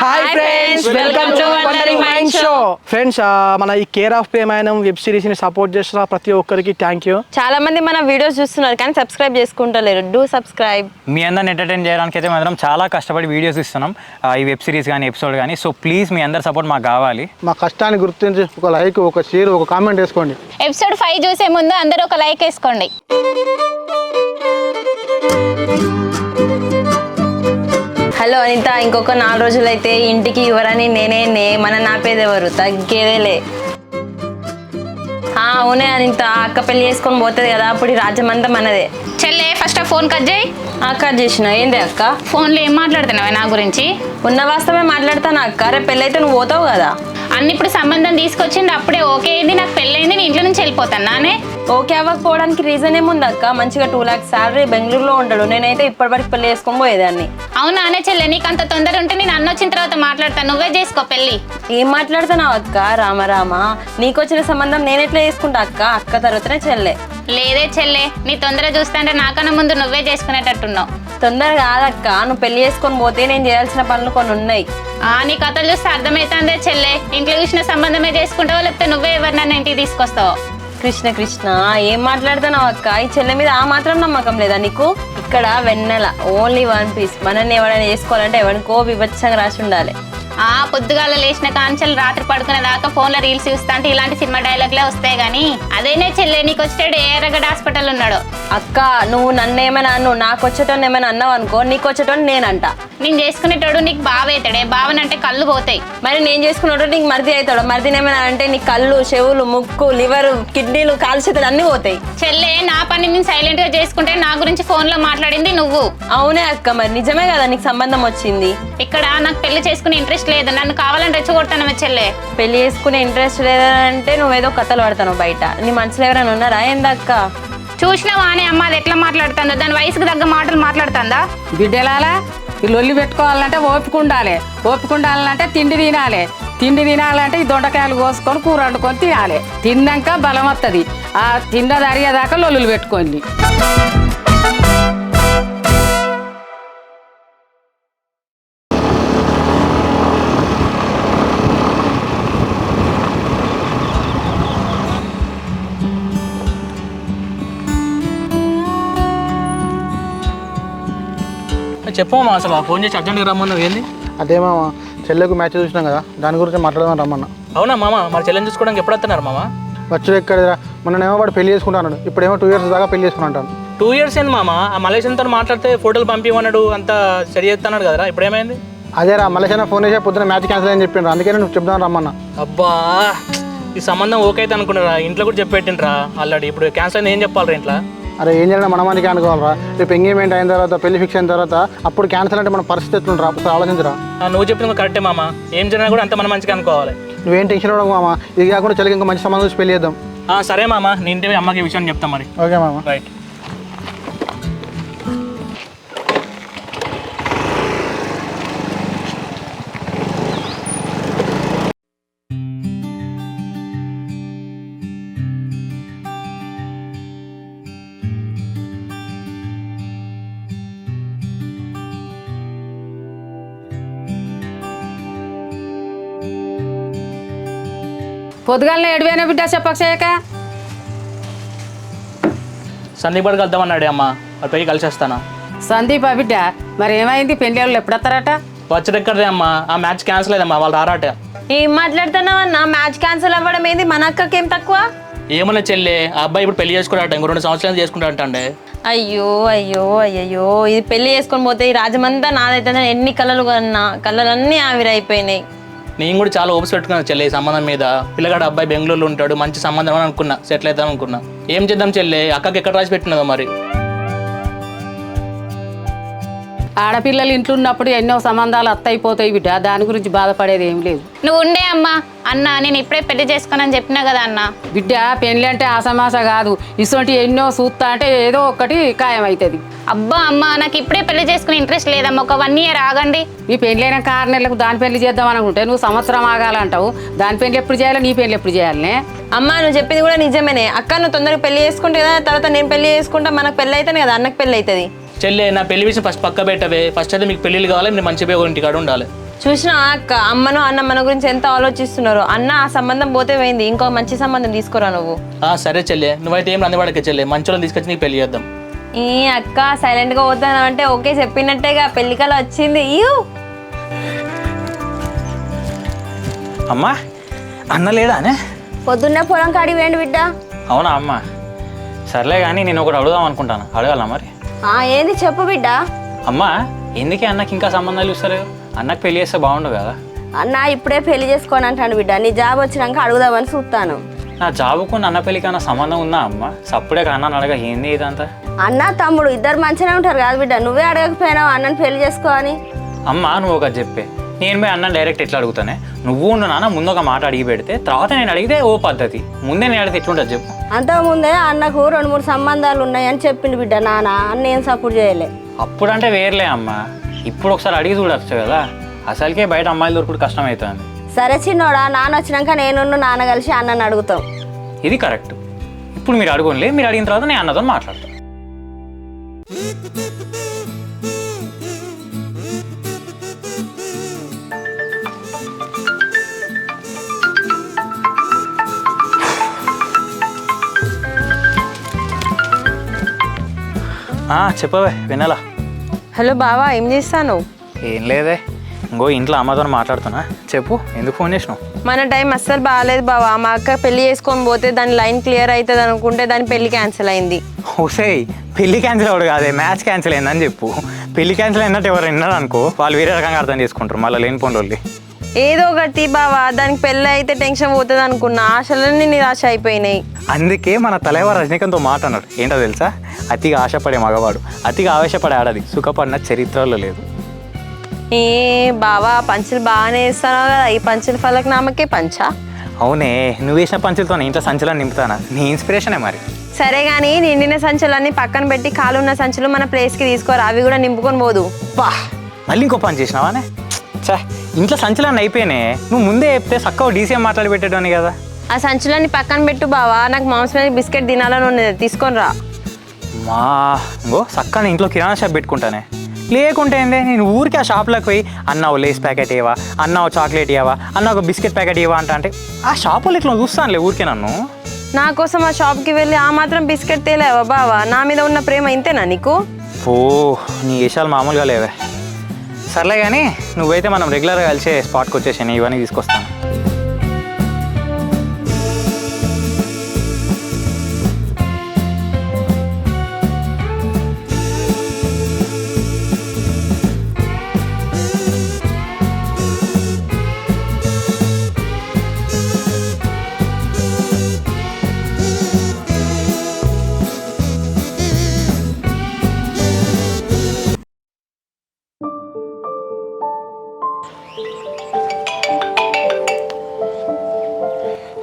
Hi friends, welcome to wondering mind show. Friends, మన ఈ care of ప్రేమాయణం web series ని support చేస్తున్న ప్రతి ఒక్కరికి థ్యాంక్ యూ. చాలా మంది మన వీడియోస్ చూస్తున్నారు కానీ సబ్స్క్రైబ్ చేసుకుంటలేరు. Do subscribe. మీ అందరిని ఎంటర్టైన్ చేయడానికి అయితే మాత్రం చాలా కష్టపడి వీడియోస్ ఇస్తున్నాం, ఈ వెబ్ సిరీస్ కానీ ఎపిసోడ్ కానీ. సో ప్లీజ్ మీ అందరి సపోర్ట్ మాకు కావాలి. మా కష్టాన్ని గుర్తించి ఒక లైక్, ఒక షేర్, ఒక కామెంట్ వేసుకోండి. ఎపిసోడ్ 5 చూసే ముందు అందరూ ఒక లైక్ వేసుకోండి. హలో అనిత, ఇంకొక 4 రోజులైతే ఇంటికి ఇవ్వరని నేనే మన నాపేదెవరు తగ్గేదేలే. అవునే అనిత, అక్క పెళ్లి చేసుకొని పోతుంది కదా, అప్పుడు ఈ రాజ్యమంతా మనదే. చెల్లె ఫస్ట్ ఫోన్ కట్ చేయి. కట్ చేసిన. ఏంది అక్క ఫోన్లో ఏం మాట్లాడుతున్నావా నా గురించి? ఉన్న వాస్తవమే మాట్లాడతాను అక్క. రేపు పెళ్ళి అయితే నువ్వు పోతావు కదా. అన్ని ఇప్పుడు సంబంధం తీసుకొచ్చింది, అప్పుడే ఓకే అయింది, నాకు పెళ్ళయింది, నేను ఇంట్లో నుంచి వెళ్ళిపోతాను నానే. ఓకే అవ్వకపోవడానికి రీజన్ ఏముంది అక్క? మంచిగా 2 lakhs శాలరీ, బెంగళూరులో ఉంటాడు. నేనైతే ఇప్పటివరకు పెళ్లి చేసుకొని పోయేదాన్ని. అవునా అనే చెల్లె, నీకు అంత తొందర ఉంటే నేను అన్న వచ్చిన తర్వాత మాట్లాడతాను, నువ్వే చేసుకో పెళ్ళి. ఏం మాట్లాడుతున్నావు అక్క? రామరామ, నీకు వచ్చిన సంబంధం నేను ఎట్లా చేసుకుంటా అక్క? అక్క తర్వాతనే చెల్లె. లేదే చెల్లె, నీ తొందర చూస్తాంటే నాకన్నా ముందు నువ్వే చేసుకునేటట్టున్నావు. తొందర కాదక్క, నువ్వు పెళ్లి చేసుకొని పోతే నేను చేయాల్సిన పనులు కొన్ని ఉన్నాయి. నీ కథలు చూస్తే అర్థమవుతుందే చెల్లె, ఇంట్లో చూసిన సంబంధమే చేసుకుంటావో లేకపోతే నువ్వే ఎవరినన్నా ఇంటికి తీసుకొస్తావు. కృష్ణ కృష్ణ, ఏం మాట్లాడుతున్నావు అక్క? ఈ చెల్లె మీద ఆ మాత్రం నమ్మకం లేదా నీకు? ఇక్కడ వెన్నెల ఓన్లీ 1 piece. మనల్ని ఎవరైనా చేసుకోవాలంటే ఎవరికో వివత్సంగా రాసి ఉండాలి. పొద్దుగాల లేచిన కాంచెలు రాత్రి పడుకునే దాకా ఫోన్లో రీల్స్ చూస్తా అంటే ఇలాంటి సినిమా డైలాగ్లే వస్తాయి గానీ అదేనే చెల్లె, నీకు వచ్చేటాడు ఏరగడ హాస్పిటల్ ఉన్నాడు. అక్క, నువ్వు నన్ను ఏమైనా నాకు వచ్చేటోని ఏమైనా అన్నావు అనుకో, నీకు వచ్చేటోని నేనంట. నేను చేసుకునేటోడు నీకు బావ అవుతాడే, బావనంటే కళ్ళు పోతాయి. మరి నేను చేసుకునేటోడు నీకు మరిది అవుతాడు. మరిదిని ఏమైనా అంటే నీ కళ్ళు, చెవులు, ముక్కు, లివర్, కిడ్నీలు, కాల్చేతులు అన్నీ పోతాయి. చెల్లె, నా పని నేను సైలెంట్ గా చేసుకుంటే నా గురించి ఫోన్ లో మాట్లాడింది నువ్వు. అవునే అక్క, మరి నిజమే కదా నీకు సంబంధం వచ్చింది. ఇక్కడ నాకు పెళ్లి చేసుకునే ఇంట్రెస్ట్ లేదు, నన్ను కావాలని రెచ్చగొట్టాను చెల్లె. పెళ్లి చేసుకునే ఇంట్రెస్ట్ లేదంటే నువ్వేదో కథలు పడతాను బయట. నీ మనసులో ఎవరైనా ఉన్నారా ఏందక్క? చూసినావా అని అమ్మ అది ఎట్లా మాట్లాడుతుందో, దాని వయసుకు తగ్గ మాటలు మాట్లాడుతుందా? బిడ్డలాలా ఈ లొల్లి పెట్టుకోవాలంటే ఓపిక ఉండాలి, ఓపిక ఉండాలంటే తిండి తినాలి, తిండి తినాలంటే ఈ దొండకాయలు కోసుకొని కూర వండుకొని తినాలి. తిన్నాక బలం వస్తుంది. ఆ తిన్నది అరిగేదాకా లొల్లులు పెట్టుకోండి. చెప్పమ్మా, అసలు ఫోన్ చేసి అర్జెంట్గా రమ్మన్నావు ఏంది? అదే మామ, చెల్లెకు మ్యాచ్ చూసినాం కదా, దాని గురించి మాట్లాడదాం రమ్మన్నా. అవునా మామ, మరి చెల్లెని చూసుకోవడానికి ఎప్పుడు వస్తున్నారు మామ? వచ్చి ఎక్కడ మొన్నేమో వాడు పెళ్లి చేసుకుంటాడు, ఇప్పుడేమో 2 years దాకా పెళ్లి చేసుకుంటాను. 2 years ఏంది మామ? ఆ మలేషియన్తో మాట్లాడితే ఫోటోలు పంపిమన్నాడు, అంతా సరి చేస్తున్నాడు కదరా, ఇప్పుడు ఏమైంది? అదేరా, మలేషియా ఫోన్ చేసి పొద్దున మ్యాచ్ క్యాన్సిల్ అని చెప్పిండ్రు, అందుకే నువ్వు చెప్దాం రమ్మన్నా. అబ్బా, ఈ సంబంధం ఓకే అయితే అనుకున్నారా? ఇంట్లో కూడా చెప్పెట్టిండ్రా ఆల్రెడీ, ఇప్పుడు క్యాన్సిల్ అయింది, ఏం చెప్పాలరా ఇంట్లో? అరే ఏం చేయాలి, మన మందికి అనుకోవాలరా. రేపు ఎంగేజ్మెంట్ అయిన తర్వాత, పెళ్లి ఫిక్స్ అయిన తర్వాత అప్పుడు క్యాన్సిల్ అంటే మన పరిస్థితి ఎట్లుంటారా? అప్పుడు ఆలోచించరా. నువ్వు చెప్పింది కరెక్టే మామ, ఏం జరిగినా కూడా అంత మనం మంచిగా అనుకోవాలి. నువ్వేం టెన్షన్ అవ్వడం మామ, ఇది కాకుండా చెల్లికి ఇంకా మంచి సంబంధం చూసి పెళ్లి చేద్దాం. సరే మామ, నేను ఇంటి అమ్మకి ఈ విషయం చెప్తాం మరి. ఓకే మామ, రైట్. పొద్దుగాలనే ఎడిపోయినా బిడ్డ చెప్పక. సందీప్ గడికి వెళ్దామన్నాడే అమ్మ, అటు పోయి కలిసి వస్తాను. సందీప్ బిడ్డ, మరి ఏమైంది? పెళ్లి వాళ్ళు ఎప్పుడు వస్తారట? వచ్చేటక్కడే అమ్మా, ఆ మ్యాచ్ క్యాన్సిల్ అయ్యమ్మా, వాళ్ళు రారాట. ఏం మాట్లాడుతున్నావు అన్న? మ్యాచ్ క్యాన్సిల్ అవ్వడం ఏంది? మన అక్కకేం తక్కువ? ఏమన్నా చెల్లె, ఆ అబ్బాయి ఇప్పుడు పెళ్లి చేసుకున్నాట, ఇంకో 2 సంవత్సరాలు చేసుకుంటాడంటే. అయ్యో అయ్యో అయ్యో, ఇది పెళ్లి చేసుకొని పోతే ఈ రాజమంతా నాదైతే. ఎన్ని కళలు కన్నా కళ్ళలన్నీ ఆవిరైపోయినాయి. నేను కూడా చాలా ఓపిక పెట్టుకున్నాను చెల్లె ఈ సంబంధం మీద. పిల్లగాడు అబ్బాయి బెంగళూరులో ఉంటాడు, మంచి సంబంధం అని అనుకున్నా, సెటిల్ అవుతాం అనుకున్నా. ఏం చేద్దాం చెల్లె, అక్కకి ఎక్కడ రాసి పెట్టినదో మరి. ఆడపిల్లలు ఇంట్లో ఉన్నప్పుడు ఎన్నో సంబంధాలు అత్తయిపోతాయి బిడ్డ, దాని గురించి బాధపడేది ఏం లేదు. నువ్వు ఉండే అమ్మా. అన్న, నేను ఇప్పుడే పెళ్లి చేసుకోనని చెప్పినా కదా అన్న. బిడ్డ, పెళ్ళి అంటే ఆసమాస కాదు, ఇటువంటి ఎన్నో చూస్తా అంటే ఏదో ఒకటి ఖాయం అవుతుంది. అబ్బా అమ్మ, నాకు ఇప్పుడే పెళ్లి చేసుకునే ఇంట్రెస్ట్ లేదమ్మా, ఒక 1 year ఆగండి. నీ పెళ్ళైన 6 నెలలకు దాని పెళ్లి చేద్దాం అనుకుంటే నువ్వు సంవత్సరం ఆగాలంటావు. దాని పెళ్లి ఎప్పుడు చేయాలి, నీ పెళ్లి ఎప్పుడు చేయాలనే? అమ్మ, నువ్వు చెప్పింది కూడా నిజమేనే అక్క. నువ్వు తొందరగా పెళ్లి చేసుకుంటే కదా, తర్వాత నేను పెళ్లి చేసుకుంటా, మనకు పెళ్లి అవుతాను కదా, అన్నకు పెళ్లి అవుతుంది. చెల్లె, నా పెళ్లి విషయం ఫస్ట్ పక్క పెట్టవే. ఫస్ట్ అయితే మీకు పెళ్ళిళ్ళు కావాలి, మీరు మంచి పేరు ఇంటికాడ ఉండాలి. చూసినా అక్క అమ్మను అన్న మన గురించి ఎంత ఆలోచిస్తున్నారు. అన్న ఆ సంబంధం పోతే పోయింది, ఇంకో మంచి సంబంధం తీసుకురా నువ్వు. సరే చెల్లె, నువ్వైతే ఏం రందిపడక చెల్లె, మంచోళ్ళని తీసుకొచ్చి నీకు పెళ్లి చేద్దాం. ఈ అక్క సైలెంట్ గా పోతాను అంటే ఓకే చెప్పినట్టేగా, పెళ్లికల వచ్చింది. అమ్మా అన్న లేడానే? పొద్దున్నే పొలం కాడికి వేయండి బిడ్డ. అవునా అమ్మ, సర్లే కానీ నేను ఒకటి అడుగుదాం అనుకుంటాను, అడగాల మరి? ఏంది చెప్పు బిడ్డ. అమ్మా ఎందుకే అన్నకి ఇంకా సంబంధాలు చూస్తలేవు? అన్నకు పెళ్లి చేస్తే బాగుండు కదా? అన్న ఇప్పుడే పెళ్లి చేసుకోని అంటాను బిడ్డ, నీ జాబ్ వచ్చినాక అడుగుదామని చూస్తాను. నా జాబుకు అన్న పెళ్లికన్నా సంబంధం ఉందా అమ్మ? సప్పుడే అన్నని అడగ, ఏంది ఇదంతా? అన్న తమ్ముడు ఇద్దరు మంచిగానే ఉంటారు కాదు బిడ్డ, నువ్వే అడగకపోయినావు అన్నని పెళ్లి చేసుకోని. అమ్మ నువ్వు ఒకటి చెప్పే, నేను పోయి అన్న డైరెక్ట్ ఎట్లా అడుగుతానే? నువ్వు నాన్న ముందు ఒక మాట అడిగి పెడితే తర్వాత నేను అడిగితే ఓ పద్ధతి, ముందే నేను అడిగితే ఎట్లుంటుంది చెప్పు? అంతకుముందే అన్నకు 2-3 సంబంధాలు ఉన్నాయని చెప్పిండు బిడ్డ నాన్న, అన్న ఏం సపోర్ట్ చేయలే. అప్పుడంటే వేర్లే అమ్మ, ఇప్పుడు ఒకసారి అడిగి చూడొచ్చు కదా, అసలుకే బయట అమ్మాయిలు దొరుకుడు కష్టం అవుతుంది. సరే చిన్నోడా, నాన్న వచ్చినాక నేను నాన్న కలిసి అన్నని అడుగుతాం. ఇది కరెక్ట్. ఇప్పుడు మీరు అడుగులే, మీరు అడిగిన తర్వాత నేను అన్నతో మాట్లాడతాను. చెప్పవే వినాలా? హలో బావా, ఏం చేస్తాను? ఏం లేదే, ఇంకో ఇంట్లో అమ్మతో మాట్లాడుతున్నా. చెప్పు, ఎందుకు ఫోన్ చేసినావు? మన టైం అస్సలు బాగాలేదు బావా. మా అక్క పెళ్లి చేసుకొని పోతే దాని లైన్ క్లియర్ అవుతుంది అనుకుంటే దాని పెళ్లి క్యాన్సిల్ అయింది. హుసేయ్, పెళ్లి క్యాన్సిల్ అవ్వడు కాదే, మ్యాచ్ క్యాన్సిల్ అయిందని చెప్పు. పెళ్లి క్యాన్సిల్ అయినట్టు ఎవరు విన్నారు అనుకో, వాళ్ళు వేరే రకంగా అర్థం చేసుకుంటారు, మళ్ళీ లేని పోండి. ఏదో ఒకటి బావా, దానికి పెళ్ళి అయితే టెన్షన్ పోతుంది అనుకున్నా, ఆశలన్నీ నిరాశ అయిపోయినాయి. అందుకే మన తలైవర్ రజనీకాంత్తో మాట అన్నాడు, ఏంటో తెలుసా? అతిగా ఆశపడే మగవాడు అతిగా ఆవేశపడే ఆడది సుఖపడిన చరిత్రలో లేదు. ఏ బావా, పంచులు బాగానే వేస్తున్నావు కదా, ఈ పంచుల ఫలక్ నామకే పంచా? అవునే, నువ్వు వేసిన పంచులతో ఇంట్లో సంచులను నింపుతానా? నీ ఇన్స్పిరేషనే మరి. సరే కానీ నిండిన సంచులన్నీ పక్కన పెట్టి కాలున్న సంచులు మన ప్లేస్కి తీసుకోరా, అవి కూడా నింపుకొని పోదు. బా, మళ్ళీ ఇంకో పని చేసినావానే? చా, ఇంట్లో సంచులన్నీ అయిపోయినాయి, నువ్వు ముందే చెప్తే చక్కగా డీసీఎం మాట్లాడి పెట్టేటోని కదా. ఆ సంచులన్నీ పక్కన పెట్టు బావా, నాకు మాంసం బిస్కెట్ తినాలని ఉన్నది, తీసుకొని రా. మా ఇంకో చక్కగా ఇంట్లో కిరాణా షాప్ పెట్టుకుంటానే, లేకుంటే ఏందే నేను ఊరికి ఆ షాప్లోకి పోయి అన్న ఓ లేస్ ప్యాకెట్ ఇవ్వవా, అన్న ఓ చాక్లెట్ ఇవ్వవా, అన్న ఒక బిస్కెట్ ప్యాకెట్ ఇవ్వా అంటే ఆ షాపులో ఇట్లా చూస్తానులే ఊరికే నన్ను. నా కోసం ఆ షాప్కి వెళ్ళి ఆ మాత్రం బిస్కెట్ తేలేవా బావా? నా మీద ఉన్న ప్రేమ ఇంతేనా నీకు? ఓ, నీ విషయాలు మామూలుగా లేవే. సర్లే కానీ నువ్వైతే మనం రెగ్యులర్గా కలిసే స్పాట్కి వచ్చేసాను, ఇవన్నీ తీసుకొస్తాను.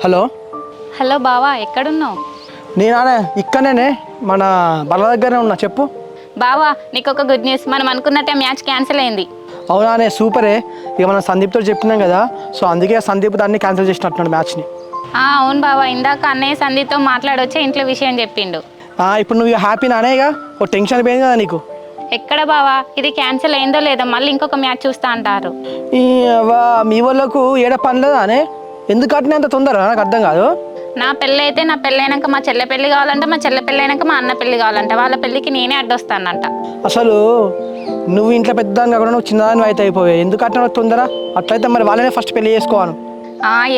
హలో. హలో బావా, ఎక్కడున్నావు? నేనా ఇక్కడనే మన బల దగ్గరనే ఉన్నా, చెప్పు. బావా నీకు ఒక గుడ్ న్యూస్, మనం అనుకున్నట్టే మ్యాచ్ క్యాన్సిల్ అయింది. అవునానే, సూపరే. ఇక మనం సందీప్తో చెప్పినాం కదా, సో అందుకే సందీప్ దాన్ని క్యాన్సిల్ చేసినట్టున్నాడు మ్యాచ్ని. అవును బావా, ఇందాక అన్నయ్య సందీప్తో మాట్లాడొచ్చే ఇంట్లో విషయం చెప్పిండు. ఇప్పుడు నువ్వు హ్యాపీ నానే, ఇక ఓ టెన్షన్ పోయింది కదా నీకు. ఎక్కడ బావా, ఇది క్యాన్సిల్ అయిందో లేదో మళ్ళీ ఇంకొక మ్యాచ్ చూస్తా అంటారు. మీ వాళ్ళకు ఏడ పని లేదా అనే, ఎందుకు అట్నే అంత తొందర? నాకు అర్థం కాదు. నా పెళ్ళి అయితే నా పెళ్ళైనాక మా చెల్లె పెళ్లి కావాలంట, మా చెల్లె పెళ్ళైనాక మా అన్న పెళ్లి కావాలంట, వాళ్ళ పెళ్ళికి నేనే అడ్డొస్తానంట. అసలు నువ్వు ఇంట్లో పెద్దదాన్ని కాకుండా నువ్వు చిన్నదాన్ని అయితే అయిపోయావు, ఎందుకు అట్లా తొందర? అట్లయితే మరి వాళ్ళనే ఫస్ట్ పెళ్లి చేసుకోవాలి.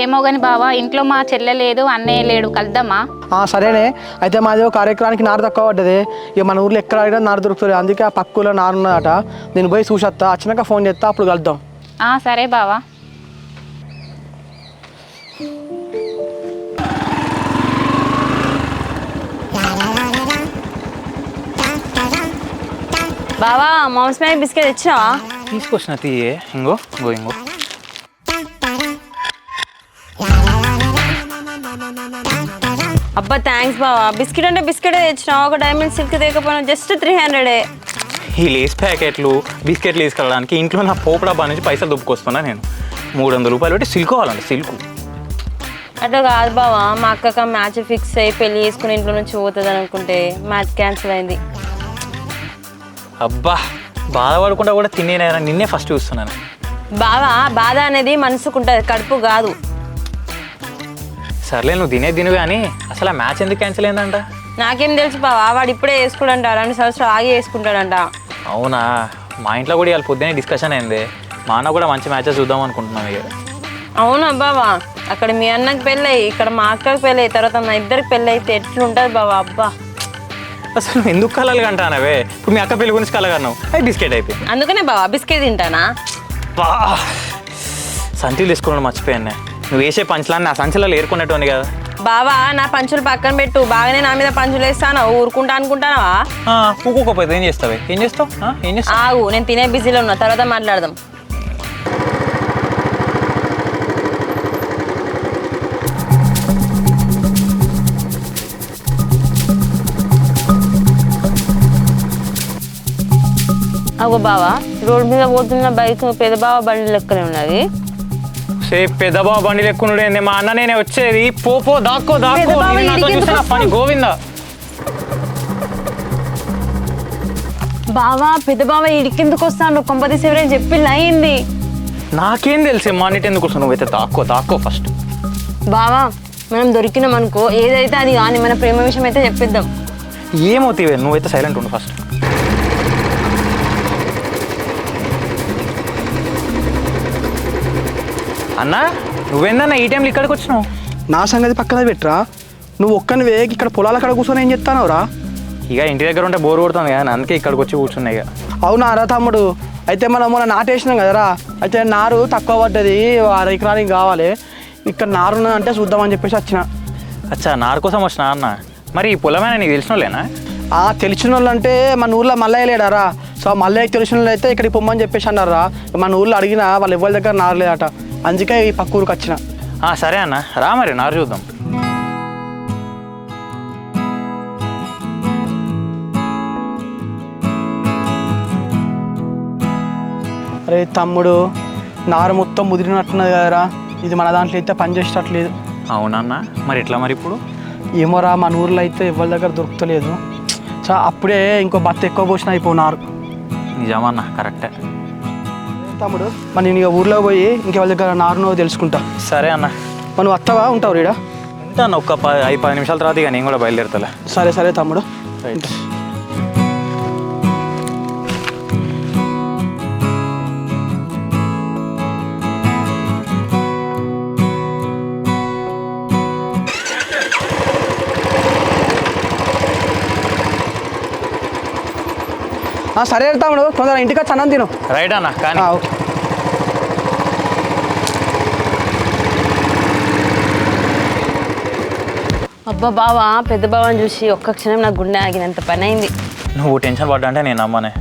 ఏమో కానీ బావా, ఇంట్లో మా చెల్లె లేదు, అన్నయ్య లేడు, కలుద్దామా? సరేనే. అయితే మాది ఒక కార్యక్రమానికి నారు తక్కువ పడ్డది, ఇక మన ఊర్లో ఎక్కడ అడిగినా నారు దొరుకుతుంది, అందుకే ఆ పక్కలో నారు ఉన్నదట, నేను పోయి చూసేస్తా, వచ్చినాక ఫోన్ చేస్తా, అప్పుడు కలుద్దాం. సరే బావా. బావా, మాంసం బిస్కెట్ తెచ్చావా? తీసుకొచ్చిన తీయే, ఇంగో ఇంగో ఇంగో. అబ్బా థ్యాంక్స్ బావా. బిస్కెట్ అంటే బిస్కెట్ తెచ్చినావు, ఒక డైమండ్ సిల్క్ తెకపోయినా జస్ట్ 300. ఈ లేస్ ప్యాకెట్లు బిస్కెట్లు తీసుకెళ్ళడానికి ఇంట్లో నా పోపు డబ్బా నుంచి పైసలు దుప్పుకొస్తున్నా నేను. 300 రూపాయలు పెట్టి సిల్క్ కావాలండి, సిల్క్. అట్లా కాదు బావా, మా అక్కక మ్యాచ్ ఫిక్స్ అయ్యి పెళ్లి చేసుకుని ఇంట్లో నుంచి పోతుంది అనుకుంటే మ్యాచ్ క్యాన్సిల్ అయింది. అబ్బా, బాధపడకుండా కూడా తినేనైనా నిన్నే ఫస్ట్ చూస్తున్నాను. బావా బాధ అనేది మనసుకు ఉంటుంది, కడుపు కాదు. సర్లే నువ్వు తిను కానీ అసలు ఆ మ్యాచ్ ఎందుకు క్యాన్సిల్ అయిందంట? నాకేం తెలుసు బావా, వాడు ఇప్పుడే వేసుకుంటాడంట, 2 సంవత్సరాలు ఆగి వేసుకుంటాడంట. అవునా, మా ఇంట్లో కూడా ఇవాళ పొద్దునే డిస్కషన్ అయింది. మా అన్న కూడా మంచి మ్యాచెస్ చూద్దాం అనుకుంటున్నాం ఇక. అవునా బావా, అక్కడ మీ అన్నకి పెళ్ళయి, ఇక్కడ మా అక్కకి పెళ్ళయి, తర్వాత మా ఇద్దరికి పెళ్ళి అయితే ఎట్లుంటుంది బావా? అబ్బా అసలు నువ్వు ఎందుకు కలలు కంటానవే? ఇప్పుడు మీ అక్క పెళ్లి గురించి కలగన్నావు, అది బిస్కెట్ అయిపోయింది. అందుకనే బావా బిస్కెట్ తింటానా? బా సంచులు తీసుకున్నాడు మర్చిపోయాను. నువ్వు వేసే పంచులాన్ని నా సంచులలో ఏరుకునేటోని కదా. బావా నా పంచులు పక్కన పెట్టు, బాగానే నా మీద పంచులు వేస్తాను, ఊరుకుంటా అనుకుంటానావా? ఊకోకపోతే ఏం చేస్తావు? ఏం చేస్తావు? ఆగు, నేను తినే బిజీలో ఉన్నా, తర్వాత మాట్లాడదాం. అగో బావా, రోడ్ మీద పోతున్న బైక్ పెద్ద బావ బండి లెక్కనే ఉన్నది. సేపు పెద్ద బావ బండి లెక్కునుడే, మా అన్న నేనే వచ్చేది. పో దాక్కో పని గోవిందా. బావా పెద్ద బావ ఇడికెందుకు వస్తాను, కొంపతీసి ఎవరైనా చెప్పి అయింది. నాకేం తెలిసే మా నీటి ఎందుకు వస్తావు? నువ్వైతే దాక్కో ఫస్ట్. బావా మనం దొరికినాం అనుకో, ఏదైతే అది కానీ మన ప్రేమ విషయం అయితే చెప్పిద్దాం. ఏమవుతావే, నువ్వైతే సైలెంట్ ఉండు ఫస్ట్. అన్నా నువ్వేందన్నా ఈ టైంలో ఇక్కడికి వచ్చినావు? నా సంగతి పక్కన పెట్టరా, నువ్వు ఒక్కనివే ఇక్కడ పొలాల కాడ కూర్చొని ఏం చెప్తానవరా? ఇక ఇంటి దగ్గర ఉంటే బోర్ కొడుతుంది కదా, అందుకే ఇక్కడికి వచ్చి కూర్చున్నాయి. ఇక అవునా రా తమ్ముడు, అయితే మనం మొన్న నాటేసినాం కదరా, అయితే నారు తక్కువ పడ్డది, 6 ఎకరానికి కావాలి, ఇక్కడ నారు ఉన్నదంటే చూద్దామని చెప్పేసి వచ్చిన. అచ్చా, నారు కోసం వచ్చినా అన్న? మరి ఈ పొలమైనా నీకు తెలిసిన వాళ్ళేనా? తెలిసిన వాళ్ళు అంటే మన ఊర్లో మల్లయ్య లేడారా, సో మల్లయ్యకి తెలిసిన వాళ్ళు అయితే ఇక్కడికి పొమ్మని చెప్పేసి అన్నారా. మన ఊర్లో అడిగినా వాళ్ళు ఎవరి దగ్గర నారు లేదట, అందుకే ఈ పక్క ఊరికి వచ్చిన. సరే అన్న, రా మరి నారు చూద్దాం. అరే తమ్ముడు, నారు మొత్తం ముదిరినట్టున్నది కదరా, ఇది మన దాంట్లో అయితే పని చేసేటట్లేదు. అవునన్నా, మరి ఎట్లా మరి ఇప్పుడు? ఏమోరా, మన ఊర్లో అయితే ఎవరి దగ్గర దొరుకుతలేదు. సో అప్పుడే ఇంకో బత్త ఎక్కువ పోసిన అయిపోయినారు. నిజమన్నా, కరెక్టే. తమ్ముడు మరి నేను ఇక ఊర్లో పోయి ఇంకెవరి దగ్గర నారునో తెలుసుకుంటా. సరే అన్న. మనం వస్తావా, ఉంటావు రీడా? ఉంటాను, ఒక 5-10 నిమిషాల తర్వాత ఇక నేను కూడా బయలుదేరుతా. సరే తమ్ముడు. రైట్. సరే తమ్ముడు, కొందరు ఇంటికి వచ్చి అన్నం తిను. రైట్ అన్న, కానీ ఓకే. అబ్బా బావా, పెద్ద బావని చూసి ఒక్క క్షణం నా గుండె ఆగినంత పని అయింది. నువ్వు టెన్షన్ పడ్డా అంటే నేను అమ్మనే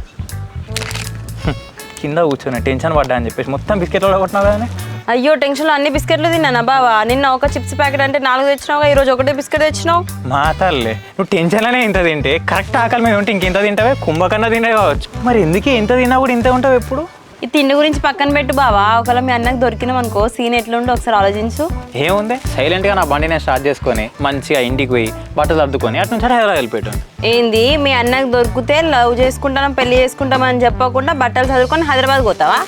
కింద కూర్చొని టెన్షన్ పడ్డా అని చెప్పేసి మొత్తం బిస్కెట్లో కొట్టినావు కదా. అయ్యో టెన్షన్లో అన్ని బిస్కెట్లు తిన్నానా బావా? నిన్న ఒక చిప్స్ ప్యాకెట్ అంటే 4 తెచ్చినావుగా, ఈరోజు ఒకటే బిస్కెట్ తెచ్చినావు. మా తల్లే, నువ్వు టెన్షన్లోనే ఇంత తింటే కరెక్ట్ ఆకలి మీద ఉంటే ఇంకెంత తింటావే? కుంభకన్నా తింటే కావచ్చు. మరి ఎందుకే ఇంత తిన్నా కూడా ఇంత ఉంటావు ఎప్పుడు? ఈ తిండి గురించి పక్కన పెట్టు బావా, ఒకవేళ మీ అన్నకు దొరికినాం అనుకో, సీన్ ఎట్లుండో ఒకసారి ఆలోచించు. ఏముంది, సైలెంట్గా నా బండి నేను స్టార్ట్ చేసుకొని మంచిగా ఇంటికి పోయి బట్టలు సర్దుకొని అటు నుంచి హైదరాబాద్ వెళ్ళిపోయాను. ఏంది, మీ అన్నకు దొరికితే లవ్ చేసుకుంటాం పెళ్లి చేసుకుంటామని చెప్పకుండా బట్టలు చదువుకొని హైదరాబాద్ పోతావా?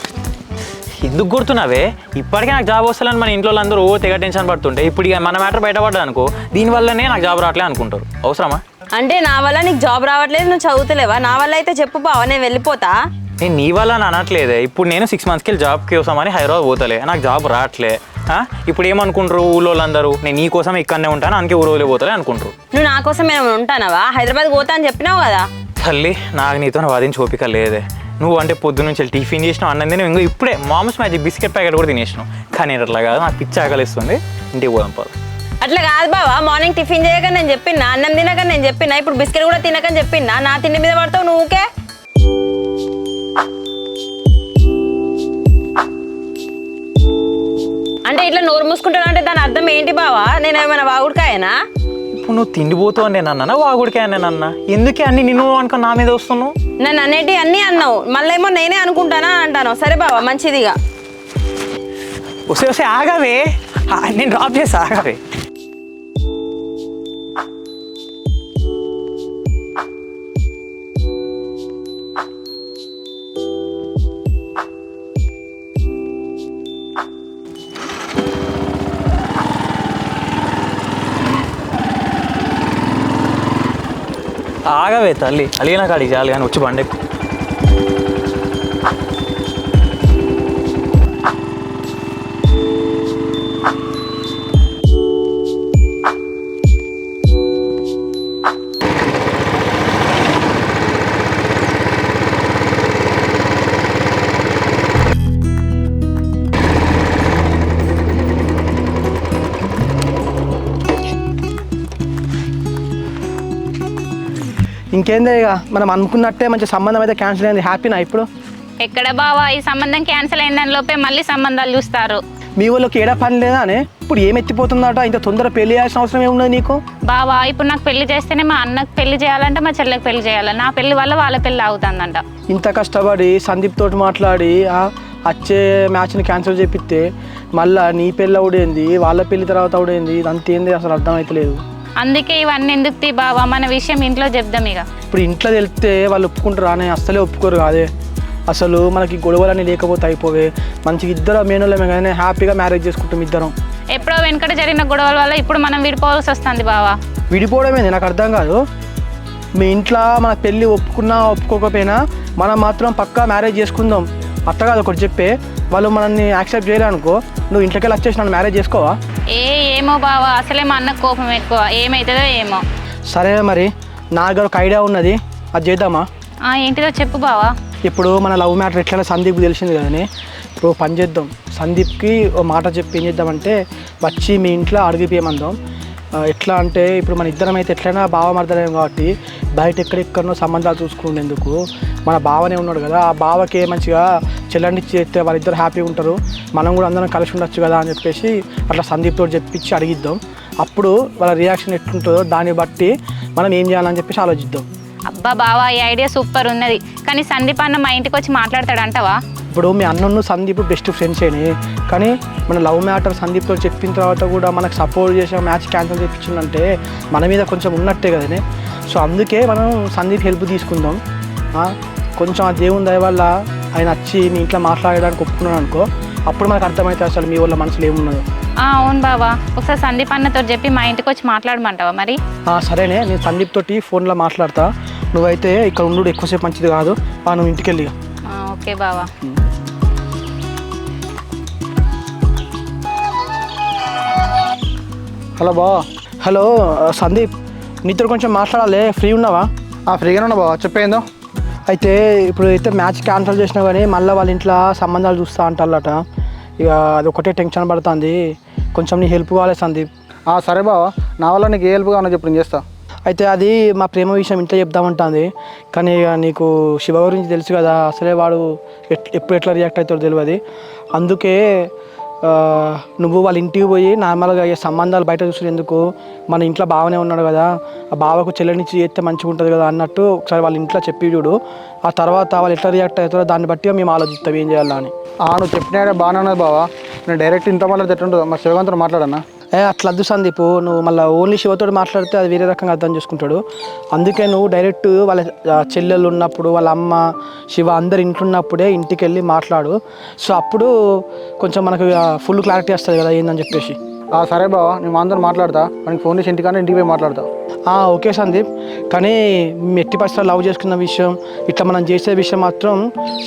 ఎందుకు గుర్తున్నావే? ఇప్పటికే నాకు జాబ్ వస్తాలని మన ఇంట్లో అందరూ తెగ టెన్షన్ పడుతుంటే ఇప్పుడు ఇక మన మ్యాటర్ బయటపడ్డా అనుకో, దీనివల్లనే నాకు జాబ్ రావట్లే అనుకుంటారు. అవసరమా? అంటే నా వల్ల నీకు జాబ్ రావట్లేదు, నువ్వు చదువుతలేవా? నా వల్ల అయితే చెప్పు బావా, నేను వెళ్ళిపోతా. నేను నీ వల్ల అనట్లేదే, ఇప్పుడు నేను 6 monthsకి వెళ్ళి జాబ్ కోసమని హైదరాబాద్ పోతలే, నాకు జాబ్ రావట్లే. ఇప్పుడు ఏమనుకుంటారు ఊళ్ళో అందరూ, నేను నీ కోసమే ఇక్కడనే ఉంటాను, అందుకే ఊరోలే పోతలే అనుకుంటారు. నువ్వు నా కోసం ఏమైనా ఉంటానవా? హైదరాబాద్ పోతా అని చెప్పినావు కదా. తల్లి, నాకు నీతో వాదించి ఓపిక లేదే. నువ్వు అంటే పొద్దున్న నుంచి టిఫిన్ చేసినావు, అన్నం తిని ఇంకో ఇప్పుడే మామూస్ మ్యాజిక్ బిస్కెట్ ప్యాకెట్ కూడా తినేసినావు. కానీ నేను అట్లా కాదు, నాకు పిచ్చి ఆకలిస్తుంది, ఇంటికి పోదాం పద. అట్లా కాదు బావా, మార్నింగ్ టిఫిన్ చేయక నేను చెప్పినా, అన్నం తినక నేను చెప్పినా, ఇప్పుడు బిస్కెట్ కూడా తినకని చెప్పినా, నా తిండి మీద పడతావు నువ్వుకే. అంటే ఇట్లా నోరు మూసుకుంటాను అంటే దాని అర్థం ఏంటి బావా? నేను ఏమైనా వాగుడికాయనా? ఇప్పుడు నువ్వు తిండిపోతావు అని నేను అన్నా, వాగుడికే అని నేను అన్నా? ఎందుకే అన్ని నిన్ను అనుకో నా మీద వస్తున్నావు? నన్ను అనేటి అన్నీ అన్నావు, మళ్ళేమో నేనే అనుకుంటానా అంటాను. సరే బావా, మంచిదిగా వస్తే ఆగవే, నేను డ్రాప్ చేసి ఆగవే. ఆగవే తల్లి అలిగిన కాడికి చాలు కానీ వచ్చి బండి ఎక్కు. ఇంకేందే ఇక మనం అనుకున్నట్టే మంచి సంబంధం అయితే క్యాన్సిల్ అయింది. హ్యాపీనా ఇప్పుడు? ఎక్కడ బావా ఈ సంబంధం క్యాన్సిల్ అయిందని లోపే మళ్ళీ సంబంధాలు చూస్తారు. మీ వాళ్ళకి ఏడా పని లేదా అని ఇప్పుడు ఏం ఎత్తిపోతుందట? ఇంత తొందర పెళ్లి చేయాల్సిన అవసరం ఏమున్నది నీకు? బావా ఇప్పుడు నాకు పెళ్లి చేస్తేనే మా అన్నకు పెళ్లి చేయాలంటే మా చెల్లెకి పెళ్లి చేయాలి. నా పెళ్లి వల్ల వాళ్ళ పెళ్లి అవుతుందంట. ఇంత కష్టపడి సందీప్ తోటి మాట్లాడి వచ్చే మ్యాచ్ని క్యాన్సిల్ చేపిస్తే మళ్ళీ నీ పెళ్ళి అవుడేంది, వాళ్ళ పెళ్లి తర్వాత అవుడేంది, ఇదంతా ఏంది అసలు అర్థమవుతలేదు. అందుకే ఇవన్నీ ఎందుకు తీ బావా, మన విషయం ఇంట్లో చెప్దాం ఇక. ఇప్పుడు ఇంట్లో తెలిస్తే వాళ్ళు ఒప్పుకుంటారా అని అస్సలే ఒప్పుకోరు కాదే. అసలు మనకి గొడవలన్నీ లేకపోతే అయిపోవే. మంచిగా ఇద్దరు మేనోళ్ళమే కానీ హ్యాపీగా మ్యారేజ్ చేసుకుంటాం ఇద్దరం. ఎప్పుడో వెనకట జరిగిన గొడవల వల్ల ఇప్పుడు మనం విడిపోవాల్సి వస్తుంది బావా. విడిపోవడమేంది నాకు అర్థం కాదు. మీ ఇంట్లో మన పెళ్ళి ఒప్పుకున్నా ఒప్పుకోకపోయినా మనం మాత్రం పక్కా మ్యారేజ్ చేసుకుందాం. అట్ట కాదు ఒకటి చెప్పే, వాళ్ళు మనల్ని యాక్సెప్ట్ చేయాలనుకో నువ్వు ఇంట్లోకి వెళ్ళి వచ్చేసి నన్ను మ్యారేజ్ చేసుకోవా? ఏమో బావా, అసలే మా అన్నకు కోపం ఎక్కువ, ఏమవుతుందో ఏమో. సరే మరి నా దగ్గర ఒక ఐడియా ఉన్నది, అది చేద్దామా? ఏంటిదో చెప్పు బావా. ఇప్పుడు మన లవ్ మ్యాటర్ ఎట్లయినా సందీప్కి తెలిసింది కదని ఇప్పుడు పని చేద్దాం. సందీప్కి ఓ మాట చెప్పి ఏం చేద్దామంటే వచ్చి మీ ఇంట్లో అడిగిపోయమందాం. ఎట్లా అంటే ఇప్పుడు మన ఇద్దరం అయితే ఎట్లయినా బావ మర్దలేం కాబట్టి బయట ఎక్కడెక్కడనో సంబంధాలు చూసుకునేందుకు మన బావనే ఉన్నాడు కదా, ఆ బావకి మంచిగా చెల్లండి చేస్తే వాళ్ళిద్దరు హ్యాపీగా ఉంటారు, మనం కూడా అందరం కలిసి ఉండొచ్చు కదా అని చెప్పేసి అట్లా సందీప్ తోటి చెప్పించి అడిగిద్దాం. అప్పుడు వాళ్ళ రియాక్షన్ ఎట్లుంటుందో దాన్ని బట్టి మనం ఏం చేయాలని చెప్పేసి ఆలోచిద్దాం. అబ్బా బావా ఈ ఐడియా సూపర్ ఉన్నది, కానీ సందీప్ అన్న మా ఇంటికి వచ్చి మాట్లాడతాడంటావా? ఇప్పుడు మీ అన్నను సందీప్ బెస్ట్ ఫ్రెండ్స్ అయినాయి, కానీ మన లవ్ మ్యాటర్ సందీప్తో చెప్పిన తర్వాత కూడా మనకు సపోర్ట్ చేసే మ్యాచ్ క్యాన్సిల్ చేయించిందంటే మన మీద కొంచెం ఉన్నట్టే కదనే. సో అందుకే మనం సందీప్ హెల్ప్ తీసుకుందాం. కొంచెం ఆ దేవుని దయ వల్ల ఆయన వచ్చి మీ ఇంట్లో మాట్లాడడానికి ఒప్పుకున్నాడు అనుకో, అప్పుడు మనకు అర్థమవుతుంది అసలు మీ వాళ్ళ మనసులో ఏమున్నదో. అవును బావా, ఒకసారి సందీప్ అన్నతో చెప్పి మా ఇంటికి వచ్చి మాట్లాడమంటావా మరి? సరేనే, నేను సందీప్ తోటి ఫోన్లో మాట్లాడతా, నువ్వైతే ఇక్కడ ఉండు, ఎక్కువసేపు మంచిది కాదు, నువ్వు ఇంటికి వెళ్ళి. ఓకే బావా. హలో బావా. హలో సందీప్, నీతో కొంచెం మాట్లాడాలి, ఫ్రీ ఉన్నావా? ఫ్రీగానే ఉన్నా బావా, చెప్పేందో. అయితే ఇప్పుడు అయితే మ్యాచ్ క్యాన్సిల్ చేసినా కానీ మళ్ళీ వాళ్ళ ఇంట్లో సంబంధాలు చూస్తా అంటారట. ఇక అది ఒకటే టెన్షన్ పడుతుంది, కొంచెం నీ హెల్ప్ కావాలి సందీప్. సరే బావా, నా వల్ల నీకు ఏ హెల్ప్ కావాలో చెప్పు, నేను చేస్తా. అయితే అది మా ప్రేమ విషయం ఇంట్లో చెప్దామంటుంది, కానీ ఇక నీకు శివ గురించి తెలుసు కదా, అసలే వాడు ఎప్పుడు ఎట్లా రియాక్ట్ అవుతాడో తెలియదు. అందుకే నువ్వు వాళ్ళ ఇంటికి పోయి నార్మల్గా సంబంధాలు బయట చూసేందుకు మన ఇంట్లో బావనే ఉన్నాడు కదా, ఆ బావకు చెల్లెనిచ్చి చేస్తే మంచిగా ఉంటుంది కదా అన్నట్టు ఒకసారి వాళ్ళ ఇంట్లో చెప్పి చూడు. ఆ తర్వాత వాళ్ళు ఎట్లా రియాక్ట్ అవుతారో దాన్ని బట్టి మేము ఆలోచిస్తాం ఏం చేయాలా అని. నువ్వు చెప్పినా బాగానే ఉన్నది బావా, నేను డైరెక్ట్ ఇంట్లో మాట్లాడితే ఎట్లుంటుందో మా శివకాంత్తో మాట్లాడన్నా. అట్లా వద్దు సందీప్, నువ్వు మళ్ళీ ఓన్లీ శివతో మాట్లాడితే అది వేరే రకంగా అర్థం చేసుకుంటాడు. అందుకే నువ్వు డైరెక్ట్ వాళ్ళ చెల్లెళ్ళు ఉన్నప్పుడు వాళ్ళ అమ్మ శివ అందరు ఇంట్లో ఉన్నప్పుడే ఇంటికి వెళ్ళి మాట్లాడు. సో అప్పుడు కొంచెం మనకు ఫుల్ క్లారిటీ వస్తుంది కదా ఏందని చెప్పేసి. సరే బావా, నేను అందరూ మాట్లాడతా, మనకి ఫోన్ చేసి ఇంటికన్నా ఇంటికి పోయి మాట్లాడతా. ఓకే సందీప్, కానీ ఎట్టి పరిస్థితుల్లో లవ్ చేసుకున్న విషయం ఇట్లా మనం చేసే విషయం మాత్రం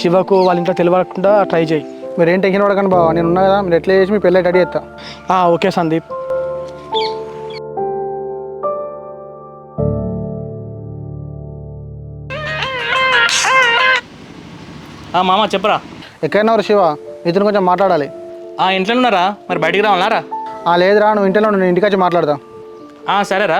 శివకు వాళ్ళ ఇంట్లో తెలియకుండా ట్రై చేయి. మీరు ఏం టెన్షన్ పడకండి బావా, నేను ఉన్నా కదా, మీరు ఎట్లా చేసి మీ పెళ్ళి రెడీ చేస్తా. ఓకే సందీప్. మామ చెప్పరా. ఎక్కడైనా శివ, ఇతను కొంచెం మాట్లాడాలి. ఇంట్లో ఉన్నారా, మరి బయటికి రావాలరా? లేదురా, నువ్వు ఇంట్లో నేను ఇంటికి వచ్చి మాట్లాడతా. సరేరా.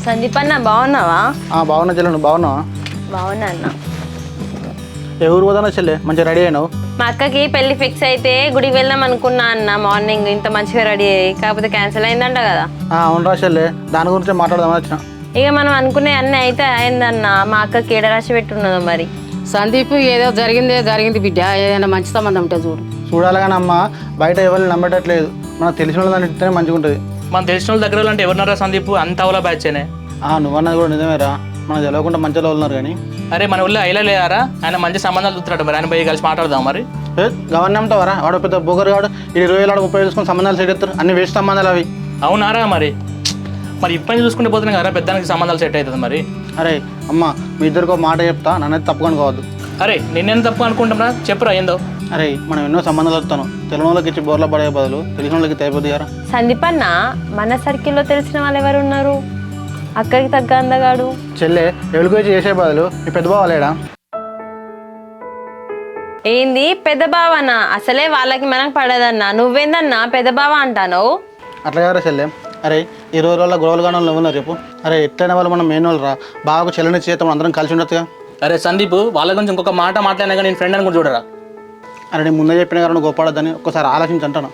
సందీప్ అన్న బాగున్నావా? బాగున్నా చెల్లె, నువ్వు బాగున్నావా? బాగున్నా అన్న. ఎవరు పోదానో చెల్లె, మంచిగా రెడీ అయినావు. మా అక్కకి పెళ్లి ఫిక్స్ అయితే గుడికి వెళ్దాం అనుకున్నా అన్న, మార్నింగ్ ఇంత మంచిగా రెడీ అయ్యి, కాకపోతే క్యాన్సిల్ అయిందంట కదా. అవును చెల్లె, దాని గురించి మాట్లాడదామని వచ్చిన. ఇక మనం అనుకునే అన్నీ అయితే అయిందన్న, మా అక్కకి ఏడ రాసి పెట్టున్నదో మరి. సందీప్ ఏదో జరిగింది బిడ్డ, ఏదైనా మంచి సంబంధం ఉంటే చూడు. చూడాలి కానీ అమ్మ, బయట ఎవరిని నమ్మేటట్లేదు, మనకు తెలిసిన వాళ్ళని ఇస్తేనే మంచిగా ఉంటుంది. మన తెలిసిన వాళ్ళ దగ్గర అంటే ఎవరున్నారా సందీప్, అంత అవలా బ్యాచ్నే. నువ్వన్నది కూడా నిజమేరా, మనకు తెలియకుండా మంచిగా ఉన్నారు కానీ అరే మన ఊళ్ళో అయిలా లేదారా, ఆయన మంచి సంబంధాలు చూస్తున్నాడు, మరి ఆయన పోయి కలిసి మాట్లాడదాం మరి. గవర్నమెంట్ నమ్ముతావరా? వాడు పెద్ద బొగరు కాడు, ఇది 20,000 30 చూసుకొని సంబంధాలు సెట్ ఎత్తారు, అన్ని వేస్ట్ సంబంధాలు అవి. అవునారా మరి ఇప్పటి చూసుకుంటే పోతున్నాయి కదా పెద్దానికి సంబంధాలు సెట్ అవుతుంది మరి. అరే అమ్మ, మీ ఇద్దరికి ఒక మాట చెప్తా, నన్నైతే తప్పుకొని కావద్దు. అరే నిన్నేం తప్పు అనుకుంటున్నా, చెప్పురా ఏందో. అరే మనం ఎన్నో సంబంధాలు వస్తాను, తెలియని వాళ్ళకి ఇచ్చి బోర్ల పడే బదులు తెలిసిన వాళ్ళకి అయిపోద్ది కదా. సందీప్ అన్న, మన సర్కిల్లో తెలిసిన వాళ్ళు ఎవరు ఉన్నారు? అక్కడికి తగ్గ అందగాడు. చెల్లె ఎవరికి వచ్చి చేసే బదులు మీ పెద్ద బావ లేడా? ఏంది పెద్ద బావనా? అసలే వాళ్ళకి మనకు పడదన్నా, నువ్వేందన్నా పెద్ద బావ అంటాను? అట్లా కదా చెల్లె. అరే ఈ రోజుల్లో గొడవలు కానీ వాళ్ళు ఉన్నారు చెప్పు. అరే ఎట్లయినా వాళ్ళు మనం మెయిన్ వాళ్ళు రా, బాగా చెల్లెని చేస్తాం, అందరం కలిసి ఉండొచ్చుగా. అరే సందీప్, వాళ్ళ గురించి ఇంకొక మాట మాట్లాడినా కానీ నేను ఫ్రెండ్ అని కూడా చూడరా. అరే నేను ముందే చెప్పిన కానీ గొప్పడద్దని ఒక్కసారి ఆలోచించి అంటాను.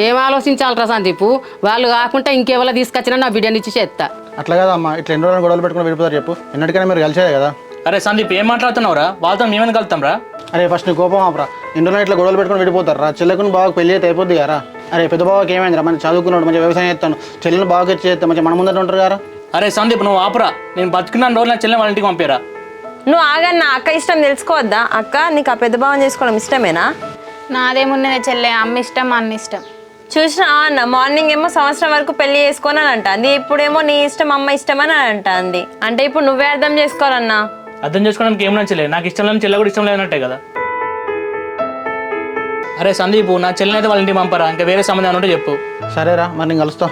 ఏం ఆలోచించాలరా సందీపు? వాళ్ళు కాకుండా ఇంకెవరో తీసుకొచ్చినా నా బిడ్డనిచ్చి చేస్తా. అట్లా కదా అమ్మ, ఇట్లా ఎన్ని రోజులు గొడవలు పెట్టుకుని వెళ్ళిపోతారు చెప్పు. ఎన్నటికైనా మీరు కలిసేదే కదా. అరే సందీప్, ఏం మాట్లాడుతున్నావురా? వాళ్ళతో మేమేం కలుతాం రా? అరే ఫస్ట్ నీ కోపం ఆపరా. ఎన్ని రోజులు ఇట్లా గొడవలు పెట్టుకుని వెళ్ళిపోతారు రా. చెల్లెకుని బాగా పెళ్లి అయితే అయిపోద్ది కదా. అరే పెద్ద బావకి ఏమైందిరా, మంచి చదువుకున్నాడు, మంచి వ్యవసాయం చేస్తాను, చెల్లెని బాగా ఇచ్చి చేస్తే మంచి మన ముందర ఉంటారు కదా. అరే సందీప్, నువ్వు ఆపురా. నేను బతుకున్నాను రోజు నా చెల్లెని వాళ్ళ ఇంటికి పంపారా. నువ్వు ఆగన్నా, అక్క ఇష్టం తెలుసుకోవద్దా? అక్క నీకు ఆ పెద్ద భావం చేసుకోవడం ఇష్టమేనా? నాదేమున్నదే చెల్లె, అమ్మ ఇష్టం అన్న ఇష్టం. చూసినా అన్న, మార్నింగ్ ఏమో సంవత్సరం వరకు పెళ్లి చేసుకొని అని అంటుంది, ఇప్పుడేమో నీ ఇష్టం అమ్మ ఇష్టం అని అంటుంది. అంటే ఇప్పుడు నువ్వే అర్థం చేసుకోవాలన్నా. అర్థం చేసుకోవడానికి ఏం నచ్చలేదు, నాకు ఇష్టం లేని చెల్లె కూడా ఇష్టం లేనట్టే కదా. అరే సందీప్, నా చెల్లెని అయితే వాళ్ళ ఇంటికి పంపరా, ఇంకా వేరే సంబంధం ఉంటే చెప్పు. సరేరా, మరి నేను కలుస్తా.